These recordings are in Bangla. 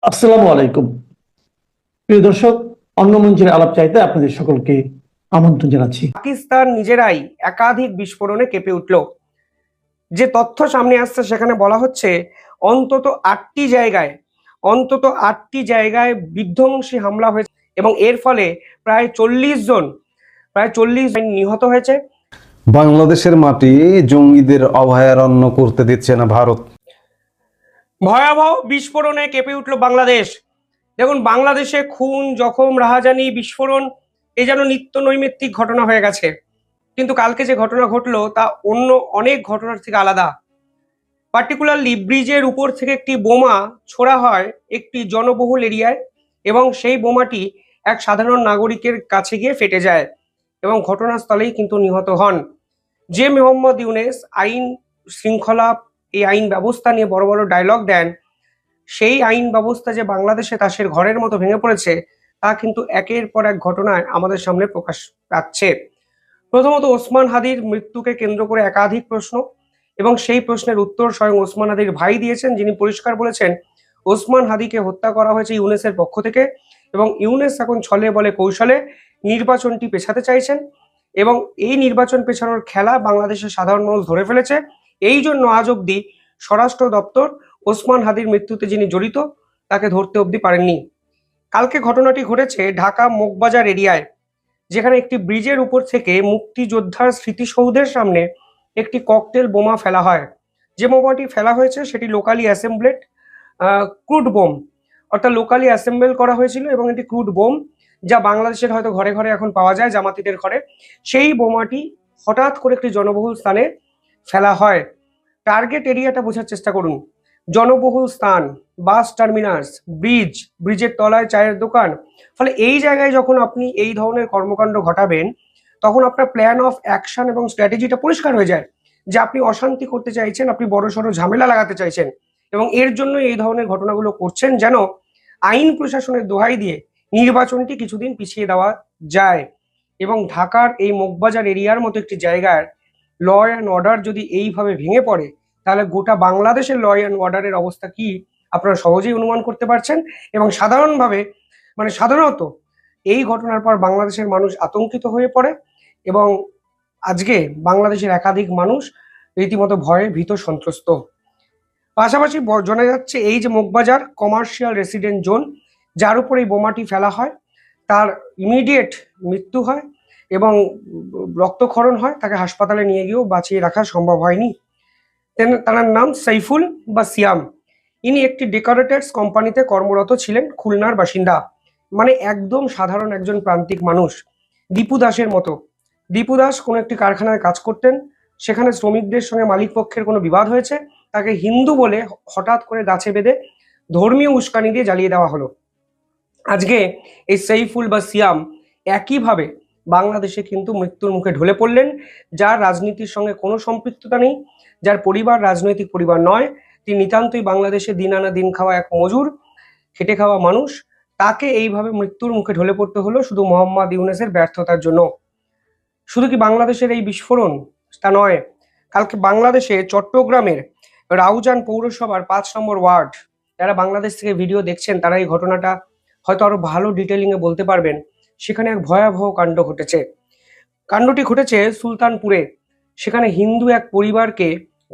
আসসালামু আলাইকুম। প্রিয় দর্শক, অন্য মঞ্চের আলাপ চাইতে আপনাদের সকলকে আমন্ত্রণ জানাচ্ছি। পাকিস্তান নিজেরাই একাধিক বিস্ফোরণে কেঁপে উঠল। যে তথ্য সামনে আসছে সেখানে বলা হচ্ছে অন্তত আটটি জায়গায় বিধ্বংসী হামলা হয়েছে এবং এর ফলে প্রায় চল্লিশ জন নিহত হয়েছে। বাংলাদেশের মাটি জঙ্গিদের অভয়ারণ্য করতে দিচ্ছে না ভারত। ভয়াবহ বিস্ফোরণে কেঁপে উঠল বাংলাদেশ। দেখুন, বাংলাদেশে খুন, জখম, রাহাজানি, বিস্ফোরণ এ যেন নিত্য নৈমিত্তিক ঘটনা হয়ে গেছে। কিন্তু কালকে যে ঘটনা ঘটলো তা অন্য অনেক ঘটনার থেকে আলাদা। পার্টিকুলারলি ব্রিজের উপর থেকে একটি বোমা ছোড়া হয় একটি জনবহুল এরিয়ায় এবং সেই বোমাটি এক সাধারণ নাগরিকের কাছে গিয়ে ফেটে যায় এবং ঘটনাস্থলেই কিন্তু নিহত হন। যে মোহাম্মদ ইউনেস আইন শৃঙ্খলা, এই আইন ব্যবস্থা নিয়ে বড় বড় ডায়লগ দেন, সেই আইন ব্যবস্থা যে বাংলাদেশে তাসের ঘরের মতো ভেঙে পড়েছে তা কিন্তু একের পর এক ঘটনায় আমাদের সামনে প্রকাশ পাচ্ছে। প্রথমত, ওসমান হাদির মৃত্যুকে কেন্দ্র করে একাধিক প্রশ্ন এবং সেই প্রশ্নের উত্তর স্বয়ং ওসমান হাদির ভাই দিয়েছেন, যিনি পরিষ্কার বলেছেন ওসমান হাদিকে হত্যা করা হয়েছে ইউনেসের পক্ষ থেকে এবং ইউনেস এখন ছলে বলে কৌশলে নির্বাচনটি পেছাতে চাইছেন এবং এই নির্বাচন পেছানোর খেলা বাংলাদেশের সাধারণ মানুষ ধরে ফেলেছে। এই জন্য আজ অব্দি স্বরাষ্ট্র দপ্তর ওসমান হাদির মৃত্যুতে যিনি জড়িত তাকে ধরতে অব্দি পারেননি। কালকে ঘটনাটি ঘটেছে ঢাকা মগবাজার এরিয়ায়, যেখানে একটি ব্রিজের উপর থেকে মুক্তিযোদ্ধার স্মৃতিসৌধের সামনে একটি ককটেল বোমা ফেলা হয়। যে বোমাটি ফেলা হয়েছে সেটি লোকালি অ্যাসেম্বলেড ক্রুড বোম, অর্থাৎ লোকালি অ্যাসেম্বল করা হয়েছিল এবং এটি ক্রুড বোম, যা বাংলাদেশের হয়তো ঘরে ঘরে এখন পাওয়া যায় জামাতিদের ঘরে। সেই বোমাটি হঠাৎ করে একটি জনবহুল স্থানে ফেলা হয়। টার্গেট এরিয়াটা বোঝার চেষ্টা করুন। জনবহুল স্থান, বাস টার্মিনাস, ব্রিজের তলায় চায়ের দোকান। ফলে এই জায়গায় যখন আপনি এই ধরনের কর্মকাণ্ড ঘটাবেন তখন আপনার প্ল্যান অফ অ্যাকশন এবং স্ট্র্যাটেজিটা পরিষ্কার হয়ে যায় যে আপনি অশান্তি করতে চাইছেন, আপনি বড়সড় ঝামেলা লাগাতে চাইছেন এবং এর জন্য এই ধরনের ঘটনাগুলো করছেন যেন আইন প্রশাসনের দোহাই দিয়ে নির্বাচনটি কিছুদিন পিছিয়ে দেওয়া যায়। এবং ঢাকার এই মগবাজার এরিয়ার মতো একটি জায়গার ল অ্যান্ড অর্ডার যদি এইভাবে ভেঙে পড়ে তাহলে গোটা বাংলাদেশের ল অ্যান্ড অর্ডারের অবস্থা কি আপনারা সহজেই অনুমান করতে পারছেন। এবং সাধারণত এই ঘটনার পর বাংলাদেশের মানুষ আতঙ্কিত হয়ে পড়ে এবং আজকে বাংলাদেশের একাধিক মানুষ রীতিমতো ভয়ে ভীত সন্ত্রস্ত। পাশাপাশি জানা যাচ্ছে এই যে মগবাজার কমার্শিয়াল রেসিডেন্ট জোন, যার উপর এই বোমাটি ফেলা হয় তার ইমিডিয়েট মৃত্যু হয় এবং রক্তক্ষরণ হয়, তাকে হাসপাতালে নিয়ে গিয়েও বাঁচিয়ে রাখা সম্ভব হয়নি। তার নাম সাইফুল বা সিয়াম। ইনি একটি ডেকোরেটরস কোম্পানিতে কর্মরত ছিলেন, খুলনার বাসিন্দা, মানে একদম সাধারণ একজন প্রান্তিক মানুষ। দীপু দাসের মতো। দীপু দাস কোনো একটি কারখানায় কাজ করতেন, সেখানে শ্রমিকদের সঙ্গে মালিক পক্ষের কোনো বিবাদ হয়েছে, তাকে হিন্দু বলে হঠাৎ করে গাছে বেঁধে ধর্মীয় উস্কানি দিয়ে জ্বালিয়ে দেওয়া হলো। আজকে এই সাইফুল বা সিয়াম একইভাবে বাংলাদেশে কিন্তু মৃত্যুর মুখে ঢলে পড়লেন, যার রাজনীতির সঙ্গে কোনো সম্পৃক্ততা নেই, যার পরিবার রাজনৈতিক পরিবার নয়, তিনি নিতান্তই বাংলাদেশে দিন আনা দিন খাওয়া এক মজুর, খেটে খাওয়া মানুষ। তাকে এইভাবে মৃত্যুর মুখে ঢলে পড়তে হলো শুধু মোহাম্মদ ইউনেসের ব্যর্থতার জন্য। শুধু কি বাংলাদেশের এই বিস্ফোরণ তা নয়, কালকে বাংলাদেশে চট্টগ্রামের রাউজান পৌরসভার 5 নম্বর ওয়ার্ড, যারা বাংলাদেশ থেকে ভিডিও দেখছেন তারা এই ঘটনাটা হয়তো আরো ভালো ডিটেলিং এ বলতে পারবেন। সেখানে এক ভয়াবহ কাণ্ড ঘটেছে। কাণ্ডটি ঘটেছে সুলতানপুরে। সেখানে হিন্দু এক পরিবারকে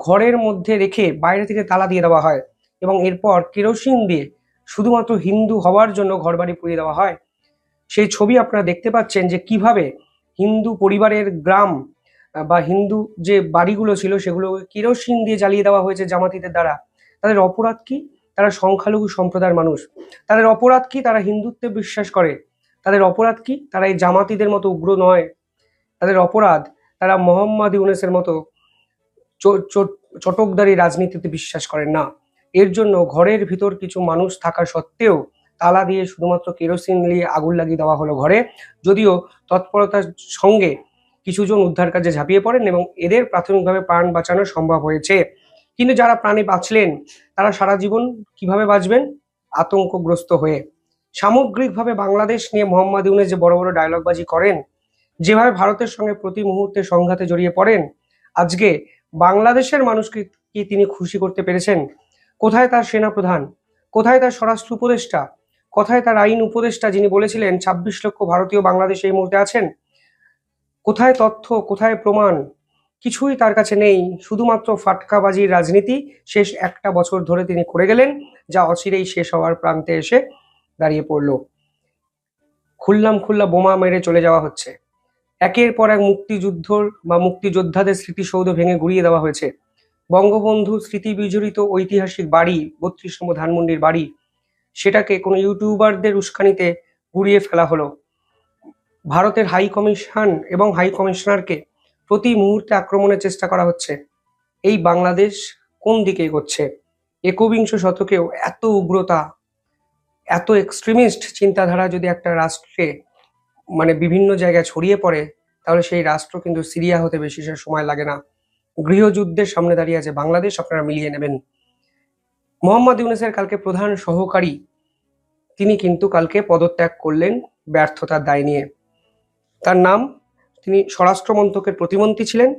ঘরের মধ্যে রেখে বাইরে থেকে তালা দিয়ে দেওয়া হয় এবং এরপর কেরোসিন দিয়ে শুধুমাত্র হিন্দু হওয়ার জন্য ঘরবাড়ি পুড়িয়ে দেওয়া হয়। সেই ছবি আপনারা দেখতে পাচ্ছেন যে কিভাবে হিন্দু পরিবারের গ্রাম বা হিন্দু যে বাড়িগুলো ছিল সেগুলো কেরোসিন দিয়ে জ্বালিয়ে দেওয়া হয়েছে জামাতিদের দ্বারা। তাদের অপরাধ কি? তারা সংখ্যালঘু সম্প্রদায়ের মানুষ। তাদের অপরাধ কি? তারা হিন্দুত্বে বিশ্বাস করে। তাদের অপরাধ কি? তারা এই জামাতিদের মতো উগ্র নয়। তাদের অপরাধ তারা মোহাম্মদ ইউনেসের মতো চটকদারি রাজনীতিতে বিশ্বাস করেন না। এর জন্য ঘরের ভিতর কিছু মানুষ থাকা সত্ত্বেও তালা দিয়ে শুধুমাত্র কেরোসিন দিয়ে আগুন লাগিয়ে দেওয়া হলো ঘরে। যদিও তৎপরতার সঙ্গে কিছুজন উদ্ধার কাজে ঝাঁপিয়ে পড়েন এবং এদের প্রাথমিকভাবে প্রাণ বাঁচানো সম্ভব হয়েছে। কিন্তু যারা প্রাণে বাঁচলেন তারা সারা জীবন কিভাবে বাঁচবেন? আতঙ্কগ্রস্ত হয়ে। সামগ্রিকভাবে বাংলাদেশ নিয়ে মোহাম্মদ ইউনেস যে বড় বড় ডায়লগবাজি করেন, যেভাবে ভারতের সঙ্গে প্রতি মুহূর্তে সংঘাতে জড়িয়ে পড়েন, আজকে বাংলাদেশের মানুষকে কি তিনি খুশি করতে পেরেছেন? কোথায় তার সেনাপ্রধান? কোথায় তার স্বরাষ্ট্র উপদেষ্টা? কোথায় তার আইন উপদেষ্টা যিনি বলেছিলেন 26 লক্ষ ভারতীয় বাংলাদেশে এই মুহূর্তে আছেন? কোথায় তথ্য, কোথায় প্রমাণ? কিছুই তার কাছে নেই। শুধুমাত্র ফাটকাবাজির রাজনীতি শেষ একটা বছর ধরে তিনি করে গেলেন, যা অচিরেই শেষ হওয়ার প্রান্তে এসে দাঁড়িয়ে পড়ল। খুল্লা বোমা মেরে চলে যাওয়া হচ্ছে। একের পর এক মুক্তিযোদ্ধাদের স্মৃতিসৌধ ভেঙে গুড়িয়ে দেওয়া হয়েছে। বঙ্গবন্ধু স্মৃতি বিজড়িত ঐতিহাসিক বাড়ি 32 নম্বর ধানমন্ডির বাড়ি, সেটাকে কোনো ইউটিউবারদের উস্কানিতে গুড়িয়ে ফেলা হলো। ভারতের হাই কমিশন এবং হাই কমিশনারকে প্রতি মুহূর্তে আক্রমণের চেষ্টা করা হচ্ছে। এই বাংলাদেশ কোন দিকে এগোচ্ছে? একবিংশ শতকেও এত উগ্রতা, এত এক্সট্রিমিস্ট চিন্তাধারা যদি একটা রাষ্ট্রে বিভিন্ন জায়গায় ছড়িয়ে পড়ে, তাহলে সেই রাষ্ট্র কিন্তু সিরিয়া হতে বেশি সময় লাগে না। গৃহযুদ্ধের সামনে দাঁড়িয়ে আছে বাংলাদেশ, আপনারা মিলিয়ে নেবেন। মোহাম্মদ ইউনূসের কালকে প্রধান সহকারী, তিনি কিন্তু কালকে পদত্যাগ করলেন ব্যর্থতার দায় নিয়ে। তার নাম, তিনি স্বরাষ্ট্র মন্ত্রকের প্রতিমন্ত্রী ছিলেন,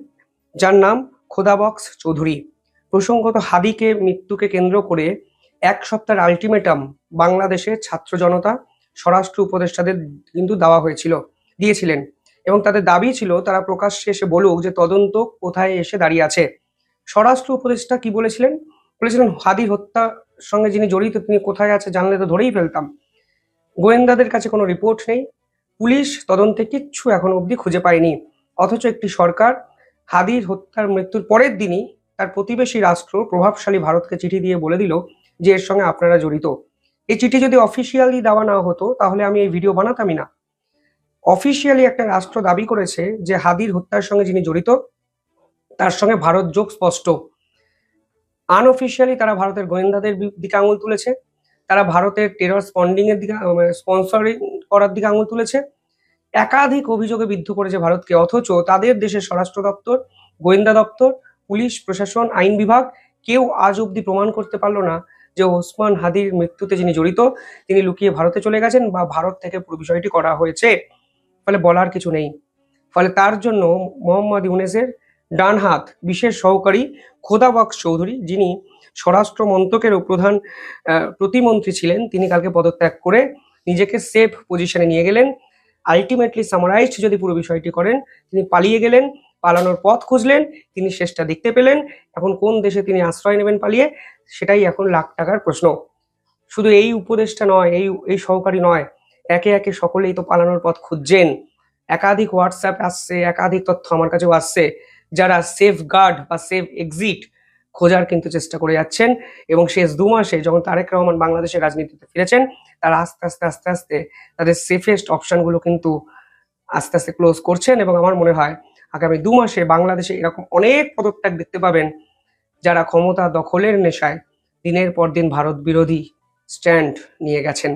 যার নাম খোদাবক্স চৌধুরী। প্রসঙ্গত হাদিকে মৃত্যুকে কেন্দ্র করে এক সপ্তাহের আলটিমেটাম বাংলাদেশের ছাত্র জনতা স্বরাষ্ট্র উপদেষ্টাদের কিন্তু দিয়েছিলেন, এবং তাদের দাবি ছিল তারা প্রকাশ্যে এসে বলুক যে তদন্ত কোথায় এসে দাঁড়িয়ে আছে। স্বরাষ্ট্র উপদেষ্টা কি বলেছিলেন? বলেছিলেন হাদির হত্যার সঙ্গে যিনি জড়িত তিনি কোথায় আছে জানলে তো ধরেই ফেলতাম। গোয়েন্দাদের কাছে কোনো রিপোর্ট নেই, পুলিশ তদন্তে কিচ্ছু এখনো অবধি খুঁজে পায়নি। অথচ একটি সরকার হাদির মৃত্যুর পরের দিনই তার প্রতিবেশী রাষ্ট্র প্রভাবশালী ভারতকে চিঠি দিয়ে বলে দিল যে এর সঙ্গে আপনারা জড়িত। এই চিঠি যদি অফিসিয়ালি দেওয়া না হতো তাহলে আমি এই ভিডিও বানাতামই না। অফিসিয়ালি একটা রাষ্ট্র দাবি করেছে যে হাদির হত্যার সঙ্গে যিনি জড়িত তার সঙ্গে ভারত যোগ স্পষ্ট। আনঅফিসিয়ালি তারা ভারতের গোয়েন্দাদের দিকে আঙুল তুলেছে, তারা ভারতের টেরর স্পন্সরিং করার দিকে আঙুল তুলেছে, একাধিক অভিযোগে বিদ্ধ করেছে ভারতকে। অথচ তাদের দেশের স্বরাষ্ট্র দপ্তর, গোয়েন্দা দপ্তর, পুলিশ প্রশাসন, আইন বিভাগ কেউ আজ অব্দি প্রমাণ করতে পারলো না যে ওসমান হাদির মৃত্যুতে যিনি জড়িত তিনি লুকিয়ে ভারতে চলে গেছেন বা ভারত থেকে পুরো বিষয়টি করা হয়েছে। ফলে বলার কিছু নেই। ফলে তার জন্য মোহাম্মদ ইউনূসের ডান হাত বিশেষ সহকারী খোদাবক্স চৌধুরী, যিনি স্বরাষ্ট্র মন্ত্রকেরও প্রধান প্রতিমন্ত্রী ছিলেন, তিনি কালকে পদত্যাগ করে নিজেকে সেফ পজিশনে নিয়ে গেলেন। আলটিমেটলি সামারাইজড যদি পুরো বিষয়টি করেন, তিনি পালিয়ে গেলেন, পালানোর পথ খুঁজলেন, তিনি শেষটা দেখতে পেলেন। এখন কোন দেশে তিনি আশ্রয় নেবেন পালিয়ে, সেটাই এখন লাখ টাকার প্রশ্ন। শুধু এই উপদেশটা নয়, এই সহকারী নয়, একে একে সকলেই তো পালানোর পথ খুঁজছেন। একাধিক হোয়াটসঅ্যাপ আসছে, একাধিক তথ্য আমার কাছেও আসছে, যারা সেফ গার্ড বা সেফ এক্সিট খোঁজার কিন্তু চেষ্টা করে যাচ্ছেন। এবং শেষ 2 মাসে যখন তারেক রহমান বাংলাদেশের রাজনীতিতে ফিরেছেন, তারা আস্তে আস্তে তাদের সেফেস্ট অপশনগুলো কিন্তু আস্তে আস্তে ক্লোজ করছেন। এবং আমার মনে হয় আগামী 2 মাসে বাংলাদেশে এরকম অনেক পদত্যাগ দেখতে পাবেন, যারা ক্ষমতা দখলের নেশায় দিনের পর দিন ভারত বিরোধী স্ট্যান্ড নিয়ে গেছেন।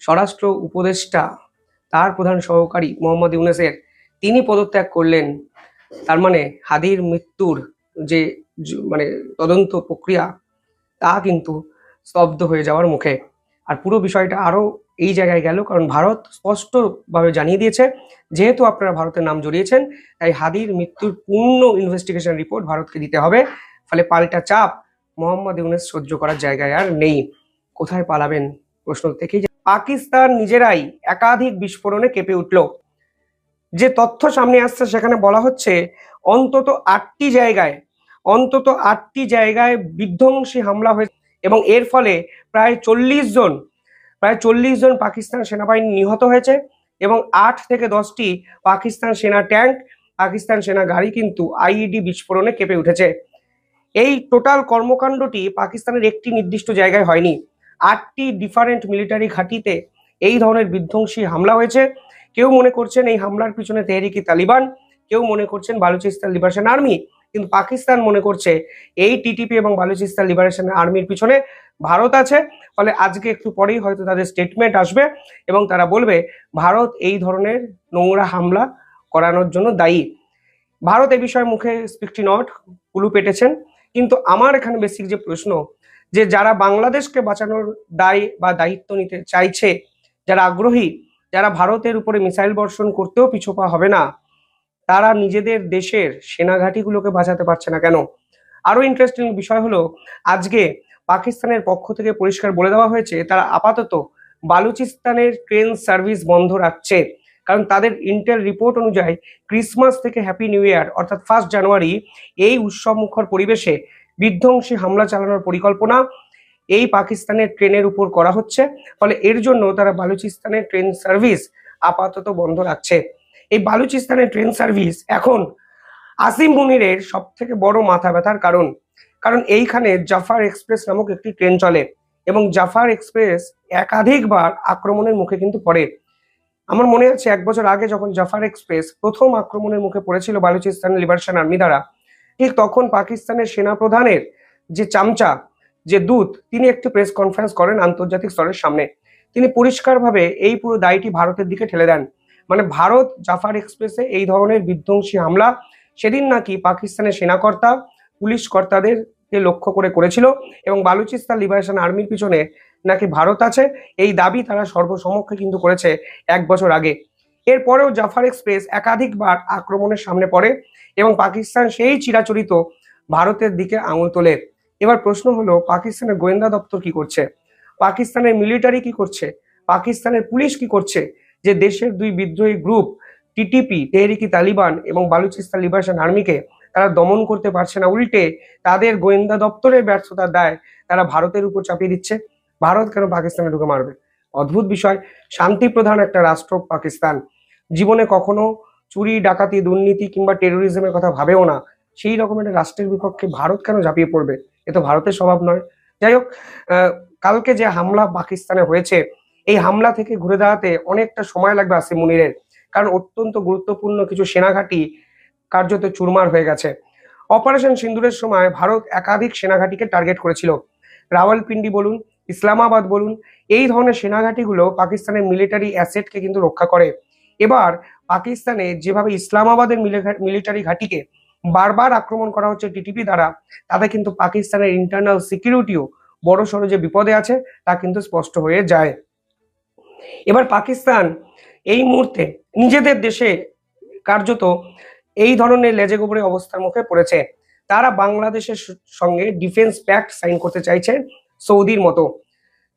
স্বরাষ্ট্র উপদেষ্টা, তার প্রধান সহকারী মোহাম্মদ ইউনূসের, তিনি পদত্যাগ করলেন। তার মানে হাদির মৃত্যুর যে তদন্ত প্রক্রিয়া তা কিন্তু স্তব্ধ হয়ে যাওয়ার মুখে। আর পুরো বিষয়টা আরো এই জায়গায় গেল কারণ ভারত স্পষ্টভাবে জানিয়ে দিয়েছে যেহেতু আপনারা ভারতের নাম জড়িয়েছেন, তাই হাদির মৃত্যুর পূর্ণ ইনভেস্টিগেশন রিপোর্ট ভারতকে দিতে হবে। ফলে পাল্টা চাপ মোহাম্মদ ইউনূস সহ্য করার জায়গায় আর নেই। কোথায় পালাবেন? প্রশ্ন থেকেই পাকিস্তান নিজেরাই একাধিক বিস্ফোরণে কেঁপে উঠল। যে তথ্য সামনে আসছে সেখানে বলা হচ্ছে অন্তত 8টি জায়গায় বিধ্বংসী হামলা হয়েছে এবং এর ফলে প্রায় 40 জন পাকিস্তান সেনাবাহিনী নিহত হয়েছে এবং 8 থেকে 10টি পাকিস্তান সেনা ট্যাঙ্ক, পাকিস্তান সেনা গাড়ি কিন্তু আইইডি বিস্ফোরণে কেঁপে উঠেছে। এই টোটাল কর্মকাণ্ডটি পাকিস্তানের একটি নির্দিষ্ট জায়গায় হয়নি, 8টি ডিফারেন্ট মিলিটারি ঘাঁটিতে এই ধরনের বিধ্বংসী হামলা হয়েছে। কেউ মনে করছেন এই হামলার পিছনে তেহরিকি তালিবান, কেউ মনে করছেন বালুচিস্তান লিবারেশন আর্মি, কিন্তু পাকিস্তান মনে করছে এই টিটিপি এবং বালুচিস্তান লিবারেশন আর্মির পিছনে ভারত আছে। ফলে আজকে একটু পরেই হয়তো তাদের স্টেটমেন্ট আসবে এবং তারা বলবে ভারত এই ধরনের নোংরা হামলা করানোর জন্য দায়ী। ভারত এ বিষয়ে মুখে স্পিকটি নট কুলু পেটেছেন, কিন্তু আমার এখানে বেসিক যে প্রশ্ন, যে যারা বাংলাদেশকে বাঁচানোর দায় বা দায়িত্ব নিতে চাইছে, যারা আগ্রহী, যারা ভারতের উপরে মিসাইল বর্ষণ করতেও পিছপা হবে না, তারা নিজেদের দেশের সেনাঘাঁটিগুলোকে বাঁচাতে পারছে না কেন? আরো ইন্টারেস্টিং বিষয় হলো আজকে পাকিস্তানের পক্ষ থেকে পরিষ্কার বলে দেওয়া হয়েছে তারা আপাতত বালুচিস্তানের ট্রেন সার্ভিস বন্ধ রাখছে, কারণ তাদের ইন্টেল রিপোর্ট অনুযায়ী ক্রিসমাস থেকে হ্যাপি নিউ ইয়ার অর্থাৎ 1 জানুয়ারি এই উৎসব মুখর পরিবেশে বিধ্বংসী হামলা চালানোর পরিকল্পনা এই পাকিস্তানের ট্রেনের উপর করা হচ্ছে। ফলে এর জন্য তারা বালুচিস্তানের ট্রেন সার্ভিস আপাতত বন্ধ রাখছে। এই বালুচিস্তানের ট্রেন সার্ভিস এখন আসিম মুনিরের সব থেকে বড় মাথা ব্যথার কারণ, কারণ এইখানে জাফার এক্সপ্রেস নামক একটি ট্রেন চলে এবং জাফার এক্সপ্রেস একাধিকবার আক্রমণের মুখে কিন্তু পড়ে। আমার মনে আছে 1 বছর আগে যখন জাফার এক্সপ্রেস প্রথম আক্রমণের মুখে পড়েছিল বালুচিস্তান লিবারেশন আর্মি দ্বারা, ঠিক তখন পাকিস্তানের সেনা প্রধানের যে চামচা, যে দূত, তিনি একটি প্রেস কনফারেন্স করেন আন্তর্জাতিক স্তরের সামনে। তিনি পরিষ্কারভাবে এই পুরো দায়টি ভারতের দিকে ঠেলে দেন। মানে ভারত জাফার এক্সপ্রেসে এই ধরনের বিধ্বংসী হামলা সেদিন নাকি পাকিস্তানের সেনাকর্তা পুলিশ কর্তাদেরকে লক্ষ্য করে করেছিল এবং বালুচিস্তান লিবারেশন আর্মির পিছনে নাকি ভারত আছে, এই দাবি তারা সর্বসমক্ষে কিন্তু করেছে 1 বছর আগে। এরপরেও জাফার এক্সপ্রেস একাধিকবার আক্রমণের সামনে পড়ে এবং পাকিস্তান সেই চিরাচরিত ভারতের দিকে আঙুল তোলে। এবার প্রশ্ন হলো, পাকিস্তানের গোয়েন্দা দপ্তর কি করছে, পাকিস্তানের মিলিটারি কি করছে, পাকিস্তানের পুলিশ কি করছে, যে দেশের দুই বিদ্রোহী গ্রুপ টিটিপি তেহরিকি তালিবান এবং বালুচিস্তান লিবারেশন আর্মিকে তারা দমন করতে পারছে না, উল্টে তাদের গোয়েন্দা দপ্তরের ব্যর্থতার দায় তারা ভারতের উপর চাপিয়ে দিচ্ছে। ভারত কেন পাকিস্তানে ঢুকে মারবে? অদ্ভুত বিষয়। শান্তি প্রধান একটা রাষ্ট্র পাকিস্তান, জীবনে কখনো চুরি ডাকাতি দুর্নীতি কিংবা টেরোরিজমের কথা ভাবেও না, সেই রকম একটা রাষ্ট্রের বিপক্ষে ভারত কেন ঝাঁপিয়ে পড়বে? এ তো ভারতের স্বভাব নয়। যাই হোক, কালকে যে হামলা পাকিস্তানে হয়েছে, এই হামলা থেকে ঘুরে দাঁড়াতে অনেকটা সময় লাগবে আসিম মুনিরের, কারণ অত্যন্ত গুরুত্বপূর্ণ কিছু সেনাঘাঁটি কার্যত চুরমার হয়ে গেছে। অপারেশন সিন্দুরের সময় ভারত একাধিক সেনাঘাঁটিকে টার্গেট করেছিল। রাওয়ালপিন্ডি বলুন, ইসলামাবাদ বলুন, এই ধরনের সেনাঘাঁটিগুলো পাকিস্তানের মিলিটারি অ্যাসেটকে কিন্তু রক্ষা করে। এবার পাকিস্তানে যেভাবে ইসলামাবাদের মিলিটারি ঘাঁটিকে বারবার আক্রমণ করা হচ্ছে টিটিপি দ্বারা, তাতে কিন্তু পাকিস্তানের ইন্টারনাল সিকিউরিটিও বড়সড় যে বিপদে আছে তা কিন্তু স্পষ্ট হয়ে যায়। এবার পাকিস্তান এই মুহূর্তে নিজেদের দেশে কার্যত এই ধরনের লেজে গোবরে অবস্থার মুখে পড়েছে। তারা বাংলাদেশের সঙ্গে ডিফেন্স প্যাক্ট সাইন করতে চাইছে সৌদির মতো।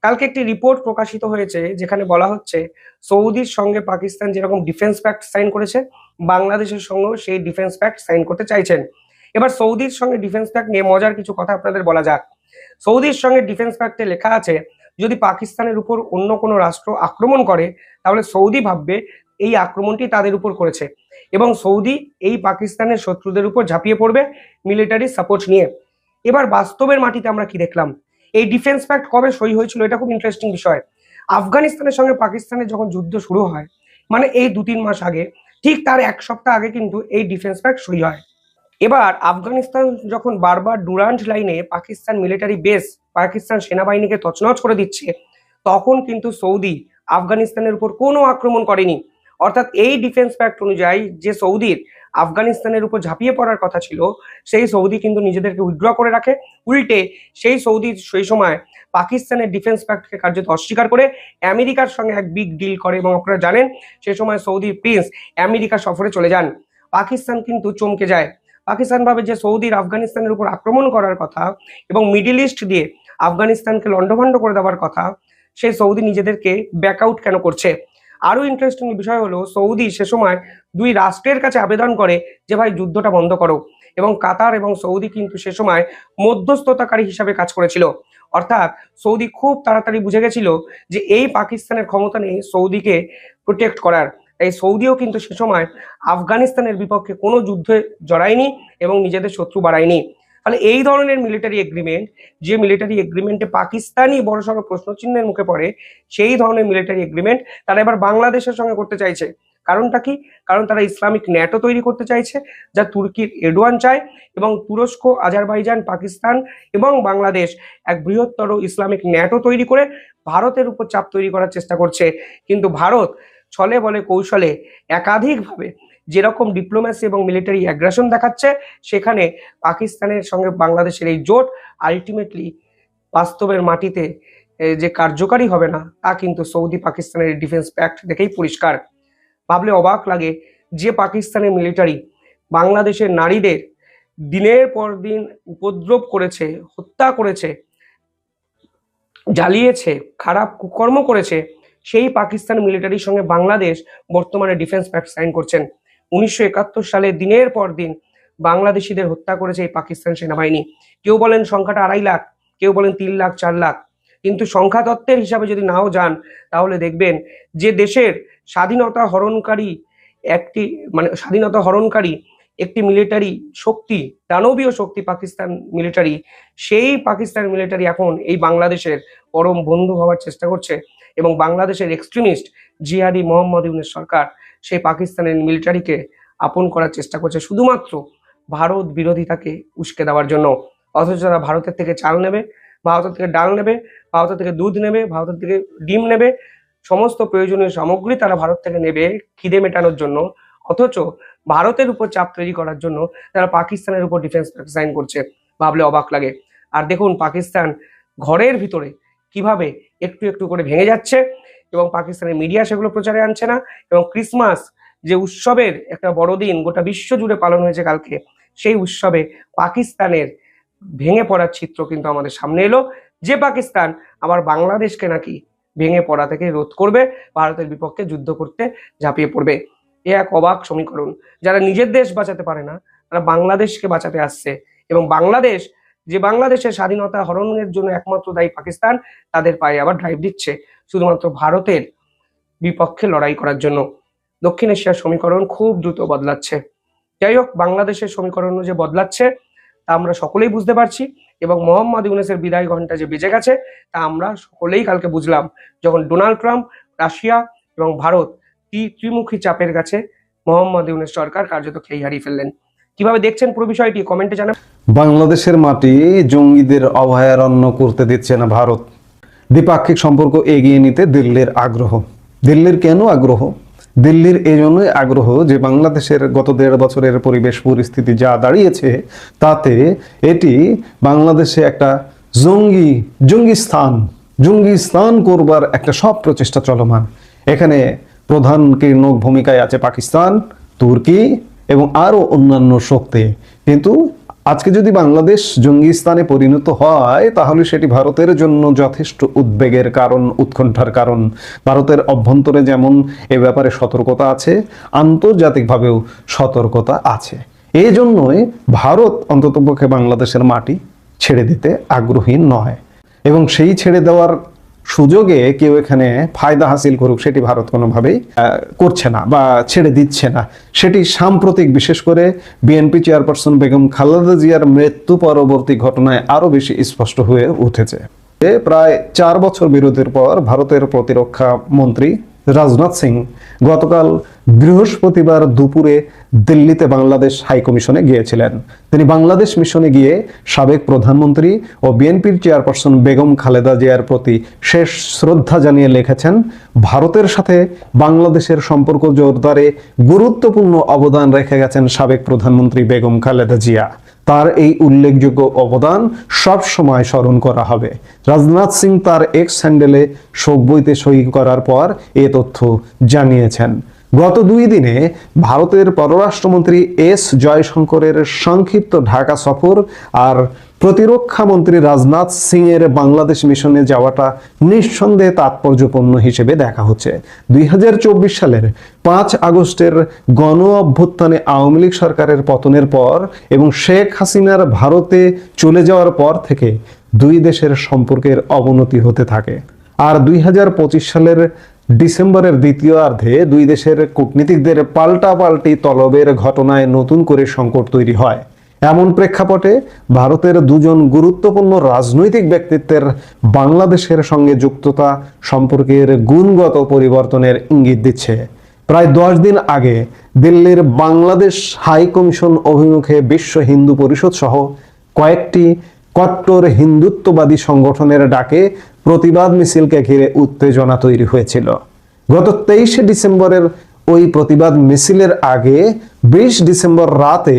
কালকে একটি রিপোর্ট প্রকাশিত হয়েছে যেখানে বলা হচ্ছে সৌদির সঙ্গে পাকিস্তান যেরকম ডিফেন্স প্যাক্ট সাইন করেছে, বাংলাদেশের সঙ্গেও সেই ডিফেন্স প্যাক্ট সাইন করতে চাইছেন। এবার সৌদির সঙ্গে ডিফেন্স প্যাক্ট নিয়ে মজার কিছু কথা আপনাদের বলা যাক। সৌদির সঙ্গে ডিফেন্স প্যাক্টে লেখা আছে, যদি পাকিস্তানের উপর অন্য কোনো রাষ্ট্র আক্রমণ করে তাহলে সৌদি ভাববে এই আক্রমণটি তাদের উপর করেছে এবং সৌদি এই পাকিস্তানের শত্রুদের উপর ঝাঁপিয়ে পড়বে মিলিটারি সাপোর্ট নিয়ে। এবার বাস্তবের মাটিতে আমরা কি দেখলাম? এই ডিফেন্স প্যাক্ট কবে সই হয়েছিল, এটা খুব ইন্টারেস্টিং বিষয়। আফগানিস্তানের সঙ্গে পাকিস্তানের যখন যুদ্ধ শুরু হয়, মানে এই 2-3 মাস আগে, ঠিক তার 1 সপ্তাহ আগে কিন্তু এই ডিফেন্স প্যাক্ট সই হয়। এবার আফগানিস্তান যখন বারবার ডুরান্ট লাইনে পাকিস্তান মিলিটারি বেস, পাকিস্তান সেনাবাহিনীকে তছনছ করে দিচ্ছে, তখন কিন্তু সৌদি আফগানিস্তানের উপর কোনো আক্রমণ করেনি। অর্থাৎ এই ডিফেন্স প্যাক্ট অনুযায়ী যে সৌদির আফগানিস্তানের উপর ঝাঁপিয়ে পড়ার কথা ছিল, সেই সৌদি কিন্তু নিজেদেরকে উইথড্র করে রাখে। উল্টে সেই সৌদি সেই সময় পাকিস্তানের ডিফেন্স প্যাক্টকে কার্যত অস্বীকার করে আমেরিকার সঙ্গে এক বিগ ডিল করে এবং আপনারা জানেন সে সময় সৌদির প্রিন্স আমেরিকা সফরে চলে যান। পাকিস্তান কিন্তু চমকে যায়। পাকিস্তান ভাবে যে সৌদির আফগানিস্তানের উপর আক্রমণ করার কথা এবং মিডিল ইস্ট দিয়ে আফগানিস্তানকে লন্ডভন্ড করে দেওয়ার কথা, সেই সৌদি নিজেদেরকে ব্যাকআউট কেন করছে? আরো ইন্টারেস্টিং বিষয় হলো, সৌদি সে সময় 2 রাষ্ট্রের কাছে আবেদন করে যে ভাই যুদ্ধটা বন্ধ করো, এবং কাতার এবং সৌদি কিন্তু সে সময় মধ্যস্থতাকারী হিসাবে কাজ করেছিল। অর্থাৎ সৌদি খুব তাড়াতাড়ি বুঝে গেছিল যে এই পাকিস্তানের ক্ষমতা নেই সৌদিকে প্রোটেক্ট করার। তাই সৌদিও কিন্তু সে সময় আফগানিস্তানের বিপক্ষে কোনো যুদ্ধে জড়ায়নি এবং নিজেদের শত্রু বাড়ায়নি। ফলে এই ধরনের মিলিটারি এগ্রিমেন্ট, যে মিলিটারি এগ্রিমেন্টে পাকিস্তানই বড়সড় প্রশ্নচিহ্নের মুখে পড়ে, সেই ধরনের মিলিটারি এগ্রিমেন্ট তারা এবার বাংলাদেশের সঙ্গে করতে চাইছে। কারণটা কি? কারণ তারা ইসলামিক ন্যাটো তৈরি করতে চাইছে, যা তুর্কির এরদোয়ান চায়, এবং তুরস্ক, আজারবাইজান, পাকিস্তান এবং বাংলাদেশ এক বৃহত্তর ইসলামিক ন্যাটো তৈরি করে ভারতের উপর চাপ তৈরি করার চেষ্টা করছে। কিন্তু ভারত ছলে বলে কৌশলে একাধিকভাবে যেরকম ডিপ্লোম্যাসি এবং মিলিটারি অ্যাগ্রেশন দেখাচ্ছে, সেখানে পাকিস্তানের সঙ্গে বাংলাদেশের এই জোট আলটিমেটলি বাস্তবের মাটিতে যে কার্যকারী হবে না, তা কিন্তু সৌদি পাকিস্তানের ডিফেন্স প্যাক্ট দেখেই পরিষ্কার। ভাবলে অবাক লাগে যে পাকিস্তানের মিলিটারি বাংলাদেশের নারীদের দিনের পর দিন উপদ্রব করেছে, হত্যা করেছে, জ্বালিয়েছে, খারাপ কুকর্ম করেছে, সেই পাকিস্তান মিলিটারির সঙ্গে বাংলাদেশ বর্তমানে ডিফেন্স প্যাক্ট সাইন করছেন। 1971 সালে দিনের পর দিন বাংলাদেশিদের হত্যা করেছে এই পাকিস্তান সেনাবাহিনী। কেউ বলেন সংখ্যাটা 2.5 লাখ, কেউ বলেন 3 লাখ 4 লাখ, কিন্তু সংখ্যা তত্ত্বের হিসাবে যদি নাও যান তাহলে দেখবেন যে দেশের স্বাধীনতা হরণকারী একটি মিলিটারি শক্তি, দানবীয় শক্তি পাকিস্তান মিলিটারি, সেই পাকিস্তান মিলিটারি এখন এই বাংলাদেশের পরম বন্ধু হওয়ার চেষ্টা করছে এবং বাংলাদেশের এক্সট্রিমিস্ট জিহাদি মোহাম্মদ ইউনূস সরকার সেই পাকিস্তানের মিলিটারিকে আপন করার চেষ্টা করছে শুধুমাত্র ভারত বিরোধিতাকে উস্কে দেওয়ার জন্য। অথচ তারা ভারতের থেকে চাল নেবে, ভারতের থেকে ডাল নেবে, ভারতের থেকে দুধ নেবে, ভারতের থেকে ডিম নেবে, সমস্ত প্রয়োজনীয় সামগ্রী তারা ভারত থেকে নেবে খিদে মেটানোর জন্য। অথচ ভারতের উপর চাপ তৈরি করার জন্য তারা পাকিস্তানের উপর ডিফেন্স প্যাক্ট সাইন করছে, ভাবলে অবাক লাগে। আর দেখুন পাকিস্তান ঘরের ভিতরে কিভাবে একটু একটু করে ভেঙে যাচ্ছে এবং পাকিস্তানের মিডিয়া সেগুলো প্রচারে আনছে না। এবং ক্রিসমাস যে উৎসবের একটা বড়দিন গোটা বিশ্ব জুড়ে পালন হয়েছে কালকে, সেই উৎসবে পাকিস্তানের ভেঙে পড়ার চিত্র কিন্তু আমাদের সামনে এলো, যে পাকিস্তান আবার বাংলাদেশকে নাকি ভেঙে পড়া থেকে রোধ করবে, ভারতের বিপক্ষে যুদ্ধ করতে ঝাঁপিয়ে পড়বে। এ এক অবাক সমীকরণ। যারা নিজের দেশ বাঁচাতে পারে না তারা বাংলাদেশকে বাঁচাতে আসছে এবং বাংলাদেশের স্বাধীনতা হরণের জন্য একমাত্র দায়ী পাকিস্তান, তাদের পায়ে আবার ড্রাইভ দিচ্ছে শুধুমাত্র ভারতের বিপক্ষে লড়াই করার জন্য। দক্ষিণ এশিয়ার সমীকরণ খুব দ্রুত বদলাচ্ছে। যাই হোক, বাংলাদেশের সমীকরণ যে বদলাচ্ছে তা আমরা সকলেই বুঝতে পারছি এবং মোহাম্মদ ইউনূসের বিদায় ঘন্টা যে বেজে গেছে তা আমরা সকলেই কালকে বুঝলাম, যখন ডোনাল্ড ট্রাম্প, রাশিয়া এবং ভারত ত্রিমুখী চাপের কাছে মোহাম্মদ ইউনূস সরকার কার্যত খেই হারিয়ে ফেললেন। কিভাবে দেখছেন পুরো বিষয়টি কমেন্টে জানাবেন। বাংলাদেশের মাটি জঙ্গিদের অভয়ারণ্য করতে দিচ্ছে না ভারত। দ্বিপাক্ষিক সম্পর্ক এগিয়ে নিতে দিল্লির আগ্রহ। দিল্লির কেন আগ্রহ? দিল্লির এই জন্যই আগ্রহ যে বাংলাদেশের গত 1.5 বছরের পরিবেশ পরিস্থিতি যা দাঁড়িয়েছে তাতে এটি বাংলাদেশে একটা জঙ্গি স্থান করবার একটা সব প্রচেষ্টা চলমান। এখানে প্রধান কিরণক ভূমিকায় আছে পাকিস্তান, তুর্কি এবং আরো অন্যান্য শক্তি। কিন্তু আজকে যদি বাংলাদেশ জঙ্গি স্থানে পরিণত হয় তাহলে সেটি ভারতের জন্য যথেষ্ট উদ্বেগের কারণ, উৎকণ্ঠার কারণ। ভারতের অভ্যন্তরে যেমন এ ব্যাপারে সতর্কতা আছে, আন্তর্জাতিকভাবেও সতর্কতা আছে। এই জন্যই ভারত অন্ততপক্ষে বাংলাদেশের মাটি ছেড়ে দিতে আগ্রহী নয় এবং সেই ছেড়ে দেওয়ার সুযোগে কেউ এখানে ফায়দা হাসিল করুক সেটি ভারত কোনোভাবেই করছে না বা ছেড়ে দিচ্ছে না। সেটি সাম্প্রতিক বিশেষ করে বিএনপি চেয়ারপারসন বেগম খালেদা জিয়ার মৃত্যু পরবর্তী ঘটনায় আরো বেশি স্পষ্ট হয়ে উঠেছে। প্রায় 4 বছর বিরতির পর ভারতের প্রতিরক্ষা মন্ত্রী রাজনাথ সিং গতকাল বৃহস্পতিবার দুপুরে দিল্লিতে বাংলাদেশ হাইকমিশনে গিয়েছিলেন। তিনি বাংলাদেশ মিশনে গিয়ে সাবেক প্রধানমন্ত্রী ও বিএনপির চেয়ারপারসন বেগম খালেদা জিয়ার প্রতি শেষ শ্রদ্ধা জানিয়ে লিখেছেন, ভারতের সাথে বাংলাদেশের সম্পর্ক জোরদারে গুরুত্বপূর্ণ অবদান রেখে গেছেন সাবেক প্রধানমন্ত্রী বেগম খালেদা জিয়া। তার এই উল্লেখযোগ্য অবদান সব সময় স্মরণ করা হবে। রাজনাথ সিং তার এক্স হ্যান্ডেলে শোক বইতে সই করার পর এ তথ্য জানিয়েছেন। গত 2 দিনে ভারতের পররাষ্ট্রমন্ত্রী এস জয়শঙ্করের সংক্ষিপ্ত ঢাকা সফর আর প্রতিরক্ষা মন্ত্রী রাজনাথ সিং এর বাংলাদেশ মিশনে যাওয়াটা নিঃসন্দেহে তাৎপর্যপূর্ণ হিসেবে দেখা হচ্ছে। 2024 সালের 5 আগস্টের গণ অভ্যুত্থানে আওয়ামী লীগ সরকারের পতনের পর এবং শেখ হাসিনার ভারতে চলে যাওয়ার পর থেকে 2 দেশের সম্পর্কের অবনতি হতে থাকে। আর 2025 সালের ডিসেম্বরের দ্বিতীয়ার্ধে 2 দেশের কূটনীতিকদের পাল্টাপাল্টি তলবের ঘটনায় নতুন করে সংকট তৈরি হয়। এমন প্রেক্ষাপটে ভারতের 2 জন গুরুত্বপূর্ণ রাজনৈতিক ব্যক্তিত্বের বাংলাদেশের সঙ্গে যুক্ততা সম্পর্কের গুণগত পরিবর্তনের ইঙ্গিত দিচ্ছে। প্রায় 10 দিন আগে দিল্লির বাংলাদেশ হাই কমিশন অভিমুখে বিশ্ব হিন্দু পরিষদ সহ কয়েকটি কট্টর হিন্দুত্ববাদী সংগঠনের ডাকে প্রতিবাদ মিছিলকে ঘিরে উত্তেজনা তৈরি হয়েছিল। গত 23 ডিসেম্বরের ওই প্রতিবাদ মিছিলের আগে 20 ডিসেম্বর রাতে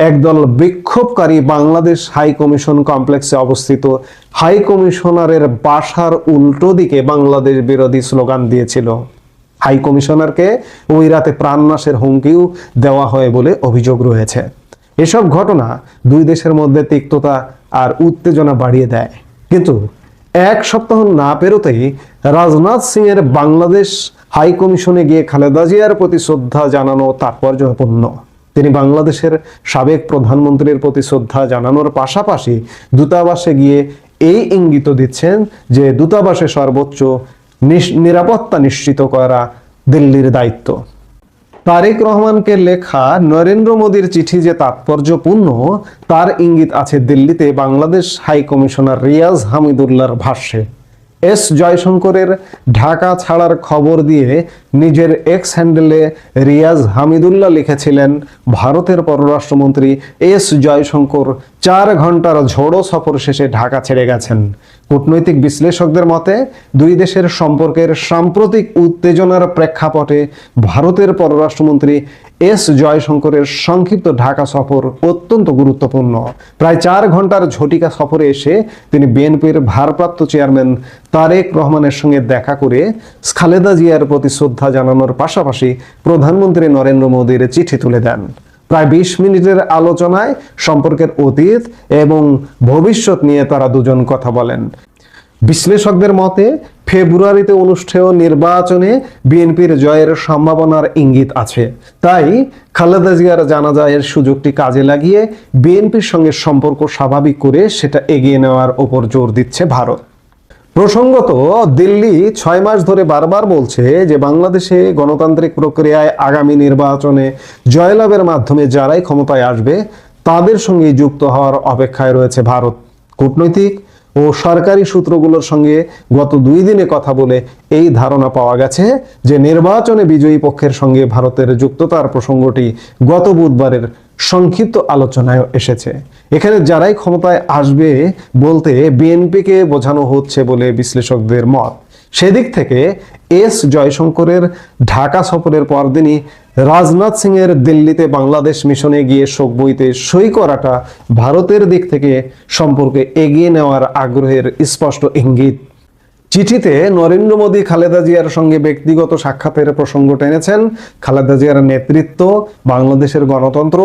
একদল বিক্ষোভকারী বাংলাদেশ হাই কমিশন কমপ্লেক্সে অবস্থিত হাই কমিশনারের বাসার উল্টো দিকে বাংলাদেশ বিরোধী স্লোগান দিয়েছিল। হাই কমিশনারকে ওই রাতে প্রাণনাশের হুমকিও দেওয়া হয় বলে অভিযোগ রয়েছে। এসব ঘটনা 2 দেশের মধ্যে তিক্ততা আর উত্তেজনা বাড়িয়ে দেয়। কিন্তু এক সপ্তাহ না পেরোতেই রাজনাথ সিং এর বাংলাদেশ হাই কমিশনে গিয়ে খালেদা জিয়ার প্রতি শ্রদ্ধা জানানো তাৎপর্যপূর্ণ। তিনি বাংলাদেশের সাবেক প্রধানমন্ত্রীর প্রতি শ্রদ্ধা জানানোর পাশাপাশি দূতাবাসে গিয়ে এই ইঙ্গিত দিচ্ছেন যে দূতাবাসে সর্বোচ্চ নিরাপত্তা নিশ্চিত করা দিল্লির দায়িত্ব। তারেক রহমানকে লেখা নরেন্দ্র মোদীর চিঠি যে তাৎপর্যপূর্ণ তার ইঙ্গিত আছে দিল্লিতে বাংলাদেশ হাই কমিশনার রিয়াজ হামিদুল্লাহর ভাষ্যে। এস জয়শঙ্করের ঢাকা ছাড়ার খবর দিয়ে নিজের এক্স হ্যান্ডেলে রিয়াজ হামিদুল্লাহ লিখেছিলেন, ভারতের পররাষ্ট্রমন্ত্রী এস জয়শঙ্কর 4 ঘন্টার ঝোড়ো সফর শেষে ঢাকা ছেড়ে গেছেন। কূটনৈতিক বিশ্লেষকদের মতে দুই দেশের সম্পর্কের সাম্প্রতিক উত্তেজনার প্রেক্ষাপটে ভারতের পররাষ্ট্রমন্ত্রী এস জয়শঙ্করের সংক্ষিপ্ত ঢাকা সফর অত্যন্ত গুরুত্বপূর্ণ। প্রায় 4 ঘন্টার ঝটিকা সফরে এসে তিনি বিএনপির ভারপ্রাপ্ত চেয়ারম্যান তারেক রহমানের সঙ্গে দেখা করে খালেদা জিয়ার প্রতি শ্রদ্ধা জানানোর পাশাপাশি প্রধানমন্ত্রী নরেন্দ্র মোদীর চিঠি তুলে দেন। প্রায় 20 মিনিটের আলোচনায় সম্পর্কের অতীত এবং ভবিষ্যৎ নিয়ে তারা দুজন কথা বলেন। বিশ্লেষকদের মতে ফেব্রুয়ারিতে অনুষ্ঠেয় নির্বাচনে বিএনপির জয়ের সম্ভাবনার ইঙ্গিত আছে। তাই খালেদা জিয়ার জানাজায়ের সুযোগটি কাজে লাগিয়ে বিএনপির সঙ্গে সম্পর্ক স্বাভাবিক করে সেটা এগিয়ে নেওয়ার উপর জোর দিচ্ছে ভারত। প্রসঙ্গত, দিল্লি 6 মাস ধরে বারবার বলছে যে বাংলাদেশে গণতান্ত্রিক প্রক্রিয়ায় আগামী নির্বাচনে জয়লাভের মাধ্যমে যারাই ক্ষমতায় আসবে তাদের সঙ্গে যুক্ত হওয়ার অপেক্ষায় রয়েছে ভারত। কূটনৈতিক ও সরকারি সূত্রগুলোর সঙ্গে গত 2 দিনে কথা বলে এই ধারণা পাওয়া গেছে যে নির্বাচনে বিজয়ী পক্ষের সঙ্গে ভারতের যুক্ততার প্রসঙ্গটি গত বুধবারের সংক্ষিপ্ত আলোচনায় এসেছে। এখানে যারাই ক্ষমতায় আসবে বলতে বিএনপিকে বোঝানো হচ্ছে বলে বিশ্লেষকদের মত। সেদিক থেকে এস জয়শঙ্করের ঢাকা সফরের পরদিনই রাজনাথ সিং এর দিল্লিতে বাংলাদেশ মিশনে গিয়ে শোক বইতে সই করাটা ভারতের দিক থেকে সম্পর্কে এগিয়ে নেওয়ার আগ্রহের স্পষ্ট ইঙ্গিত। চিঠিতে নরেন্দ্র মোদী খালেদা জিয়ার সঙ্গে ব্যক্তিগত সাক্ষাতের প্রসঙ্গ টেনেছেন। খালেদা জিয়ার নেতৃত্ব, বাংলাদেশের গণতন্ত্র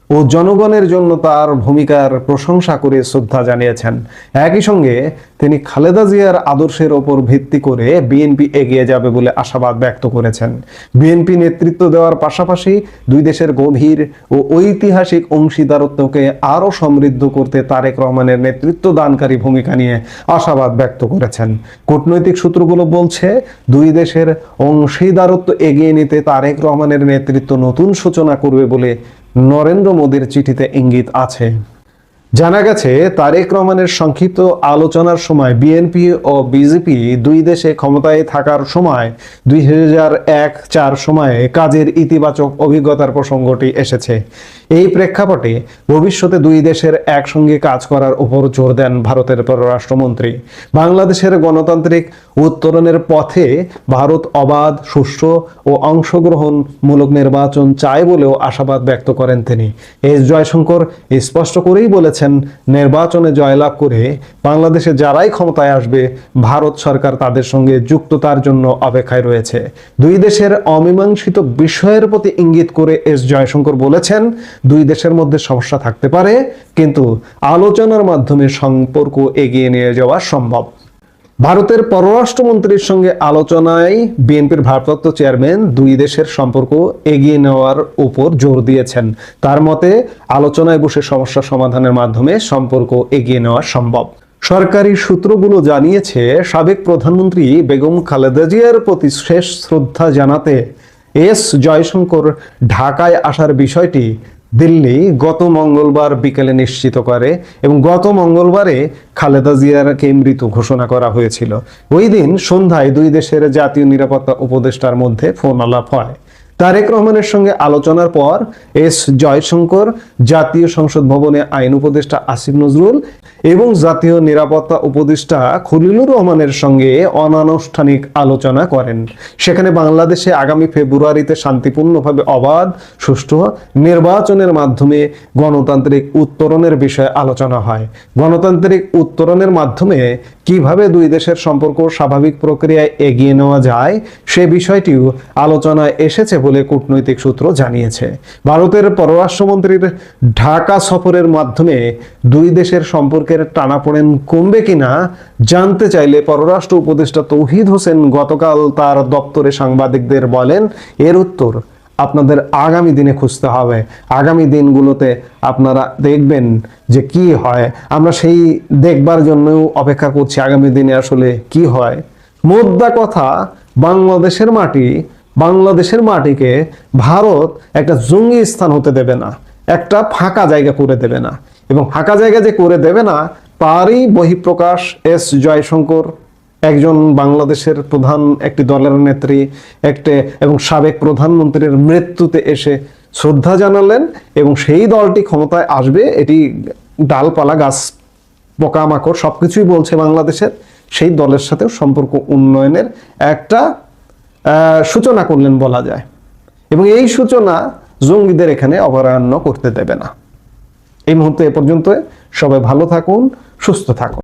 ও জনগণের জন্য তার ভূমিকার প্রশংসা করে শ্রদ্ধা জানিয়েছেন। একই সঙ্গে তিনি খালেদা জিয়ার আদর্শের ওপর ভিত্তি করে বিএনপি এগিয়ে যাবে বলে আশাবাদ ব্যক্ত করেছেন। বিএনপি নেতৃত্ব দেওয়ার পাশাপাশি দুই দেশের গভীর ও ঐতিহাসিক অংশীদারত্বকে আরও সমৃদ্ধ করতে তারেক রহমানের নেতৃত্ব দানকারী ভূমিকা নিয়ে আশাবাদ ব্যক্ত করেছেন। কূটনৈতিক সূত্রগুলো বলছে দুই দেশের অংশীদারত্ব এগিয়ে নিতে তারেক রহমানের নেতৃত্ব নতুন সূচনা করবে বলে নরেন্দ্র মোদীর চিঠিতে ইঙ্গিত আছে। জানা গেছে তারেক রহমানের সংক্ষিপ্ত আলোচনার সময় বিএনপি ও বিজেপি দুই দেশে ক্ষমতায় থাকার সময় 2001-4 সময়ে কাজের ইতিবাচক অভিজ্ঞতার প্রসঙ্গটি এসেছে। এই প্রেক্ষাপটে ভবিষ্যতে দুই দেশের একসঙ্গে কাজ করার উপর জোর দেন ভারতের পররাষ্ট্রমন্ত্রী। বাংলাদেশের গণতান্ত্রিক উত্তরণের পথে ভারত অবাধ, সুষ্ঠু ও অংশগ্রহণমূলক নির্বাচন চায় বলেও আশাবাদ ব্যক্ত করেন তিনি। এস জয়শঙ্কর স্পষ্ট করেই বলেছেন, নির্বাচনে জয়লাভ করে বাংলাদেশে যারাই ক্ষমতায় আসবে ভারত সরকার তাদের সঙ্গে যুক্ততার জন্য অপেক্ষায় রয়েছে। দুই দেশের অমীমাংসিত বিষয়ের প্রতি ইঙ্গিত করে এস জয়শঙ্কর বলেছেন, দুই দেশের মধ্যে সমস্যা থাকতে পারে কিন্তু আলোচনার মাধ্যমে সম্পর্ক এগিয়ে নিয়ে যাওয়া সম্ভব। ভারতের পররাষ্ট্রমন্ত্রীর সঙ্গে আলোচনায় বিএনপির ভারপ্রাপ্ত চেয়ারম্যান দুই দেশের সম্পর্ক এগিয়ে নেওয়ার উপর জোর দিয়েছেন। তার মতে আলোচনায় বসে সমস্যা সমাধানের মাধ্যমে সম্পর্ক এগিয়ে নেওয়া সম্ভব। সরকারি সূত্রগুলো জানিয়েছে, সাবেক প্রধানমন্ত্রী বেগম খালেদা জিয়ার প্রতি শেষ শ্রদ্ধা জানাতে এস জয়শঙ্কর ঢাকায় আসার বিষয়টি দিল্লি গত মঙ্গলবার বিকেলে নিশ্চিত করে এবং গত মঙ্গলবারে খালেদা জিয়াকে মৃত ঘোষণা করা হয়েছিল। ওই দিন সন্ধ্যায় দুই দেশের জাতীয় নিরাপত্তা উপদেষ্টার মধ্যে ফোন আলাপ হয়। তারেক রহমানের সঙ্গে আলোচনার পর এস জয়শঙ্কর জাতীয় সংসদ ভবনে আইন উপদেষ্টা আসিফ নজরুল এবং জাতীয় নিরাপত্তা উপদেষ্টা খলিলুর রহমানের সঙ্গে অনানুষ্ঠানিক আলোচনা করেন। সেখানে বাংলাদেশে আগামী ফেব্রুয়ারিতে শান্তিপূর্ণভাবে অবাধ, সুষ্ঠু নির্বাচনের মাধ্যমে গণতান্ত্রিক উত্তরণের বিষয়ে আলোচনা হয়। গণতান্ত্রিক উত্তরণের মাধ্যমে কিভাবে দুই দেশের সম্পর্ক স্বাভাবিক প্রক্রিয়ায় এগিয়ে নেওয়া যায় সে বিষয়টিও আলোচনায় এসেছে বলে বলে কূটনৈতিক সূত্র জানিয়েছে। ভারতের পররাষ্ট্রমন্ত্রীর ঢাকা সফরের মাধ্যমে দুই দেশের সম্পর্কের টানাপোড়েন কমবে কিনা জানতে চাইলে পররাষ্ট্র উপদেষ্টা তৌহিদ হোসেন গতকাল তার দপ্তরে সাংবাদিকদের বলেন, এর উত্তর আপনাদের আগামী দিনে খুঁজতে হবে। আগামী দিনগুলোতে আপনারা দেখবেন যে কি হয়। আমরা সেই দেখবার জন্য অপেক্ষা করছি আগামী দিনে আসলে কি হয়। মোদ্দা কথা, বাংলাদেশের মাটিকে ভারত একটা জঙ্গি স্থান হতে দেবে না, একটা ফাঁকা জায়গা করে দেবে না। এবং ফাঁকা জায়গা যে করে দেবে না তারই বহিঃপ্রকাশ এস জয়শঙ্কর, একজন বাংলাদেশের প্রধান একটি দলের নেত্রী এবং সাবেক প্রধানমন্ত্রীর মৃত্যুতে এসে শ্রদ্ধা জানালেন। এবং সেই দলটি ক্ষমতায় আসবে, এটি ডালপালা গাছ পোকামাকড় সবকিছুই বলছে বাংলাদেশের, সেই দলের সাথেও সম্পর্ক উন্নয়নের একটা সূচনা করলেন বলা যায়। এবং এই সূচনা জঙ্গিদের এখানে অভয়ারণ্য করতে দেবে না। এই মুহূর্তে এ পর্যন্ত। সবাই ভালো থাকুন, সুস্থ থাকুন।